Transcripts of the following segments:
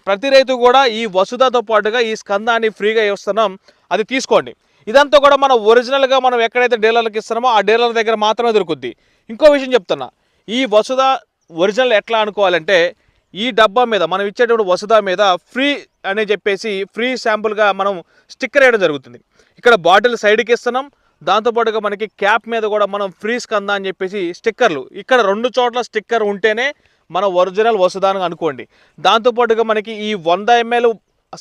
ప్రతి రైతు కూడా ఈ వసుధతో పాటుగా ఈ స్కందాన్ని ఫ్రీగా ఇస్తున్నాం, అది తీసుకోండి. ఇదంతా కూడా మనం ఒరిజినల్గా మనం ఎక్కడైతే డీలర్లకు ఇస్తున్నామో ఆ డీలర్ దగ్గర మాత్రమే దొరుకుద్ది. ఇంకో విషయం చెప్తున్నా, ఈ వసుధ ఒరిజినల్ ఎట్లా అనుకోవాలంటే ఈ డబ్బా మీద మనం ఇచ్చేటువంటి వసుధ మీద ఫ్రీ అని చెప్పేసి ఫ్రీ శాంపుల్గా మనం స్టిక్కర్ వేయడం జరుగుతుంది. ఇక్కడ బాటిల్ సైడ్కి ఇస్తున్నాం, దాంతోపాటుగా మనకి క్యాప్ మీద కూడా మనం ఫ్రీ స్కంద అని చెప్పేసి స్టిక్కర్లు, ఇక్కడ 2 చోట్ల స్టిక్కర్ ఉంటేనే మన ఒరిజినల్ వసుధాన్ని అనుకోండి. దాంతోపాటుగా మనకి ఈ 100 ml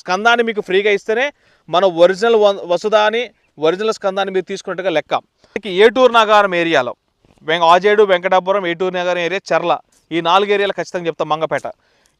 స్కందాన్ని మీకు ఫ్రీగా ఇస్తేనే మన ఒరిజినల్ వసుధాని ఒరిజినల్ స్కందాన్ని మీరు తీసుకున్నట్టుగా లెక్క. ఏటూరు నాగారం ఏరియాలో ఆజేడు, వెంకటాపురం, ఏటూరు నాగారం ఏరియా, చర్ల, ఈ 4 ఏరియాలు ఖచ్చితంగా చెప్తాం. మంగపేట,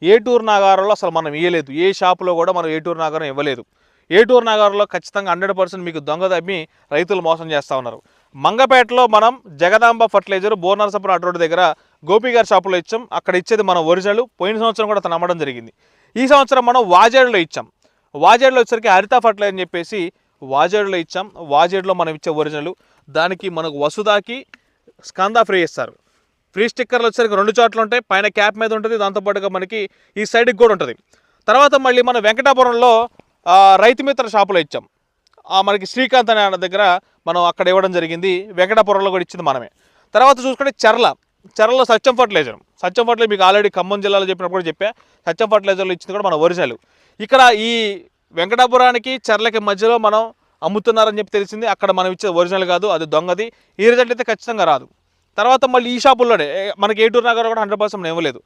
ఏటూరు నాగారంలో అసలు మనం ఇవ్వలేదు, ఏ షాపులో కూడా మనం ఏటూరు నాగారం ఇవ్వలేదు. ఏటూరు నాగారంలో ఖచ్చితంగా 100% మీకు దొంగ దమ్మి రైతులు మోసం చేస్తూ ఉన్నారు. మంగపేటలో మనం జగదాంబ ఫర్టిలైజర్ బోర్నర్సపురం అటు రోడ్డు దగ్గర గోపి గారి షాపులో ఇచ్చాం, అక్కడ ఇచ్చేది మనం ఒరిజినల్. పోయిన సంవత్సరం కూడా తను అమ్మడం జరిగింది. ఈ సంవత్సరం మనం వాజేడులో ఇచ్చాం. వాజేడులో వచ్చేసరికి హరిత ఫర్టిలైజర్ అని చెప్పేసి వాజేడులో ఇచ్చాం. వాజేడులో మనం ఇచ్చే ఒరిజినల్, దానికి మనకు వసుధాకి స్కంద ఫ్రీ ఇస్తారు. ఫ్రీ స్టిక్కర్లు వచ్చేసరికి 2 చోట్ల ఉంటాయి, పైన క్యాప్ మీద ఉంటుంది, దాంతోపాటుగా మనకి ఈ సైడ్కి కూడా ఉంటుంది. తర్వాత మళ్ళీ మన వెంకటాపురంలో రైతు మిత్ర షాపులో ఇచ్చాం. మనకి శ్రీకాంత్ అనే దగ్గర మనం అక్కడ ఇవ్వడం జరిగింది. వెంకటాపురంలో కూడా ఇచ్చింది మనమే. తర్వాత చూసుకుంటే చర్లలో సత్యం ఫర్టిలైజర్ మీకు ఆల్రెడీ ఖమ్మం జిల్లాలో చెప్పినప్పుడు కూడా చెప్పా. సత్యం ఫర్టిలైజర్లో ఇచ్చింది కూడా మన ఒరిజినల్. ఇక్కడ ఈ వెంకటాపురానికి చర్లకి మధ్యలో మనం అమ్ముతున్నారని చెప్పి తెలిసింది, అక్కడ మనం ఇచ్చే ఒరిజినల్ కాదు, అది దొంగది. ఈ రిజల్ట్ అయితే ఖచ్చితంగా రాదు. తర్వాత మళ్ళీ ఈ షాపుల్లోనే మనకి ఏటూరు నగర్ కూడా 100% మనం ఇవ్వలేదు.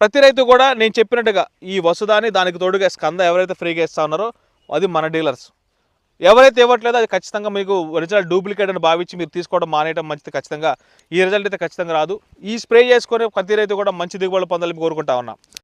ప్రతి రైతు కూడా నేను చెప్పినట్టుగా ఈ వసుధాని దానికి తోడుగా స్కంద ఎవరైతే ఫ్రీగా ఇస్తా ఉన్నారో అది మన డీలర్స్. ఎవరైతే ఇవ్వట్లేదో అది ఖచ్చితంగా మీకు ఒరిజినల్ డూప్లికేట్ అని భావించి మీరు తీసుకోవడం మానేయడం మంచిది. ఖచ్చితంగా ఈ రిజల్ట్ అయితే ఖచ్చితంగా రాదు. ఈ స్ప్రే చేసుకొని ప్రతి రైతు కూడా మంచి దిగుబడులు పొందాలని కోరుకుంటా ఉన్నా.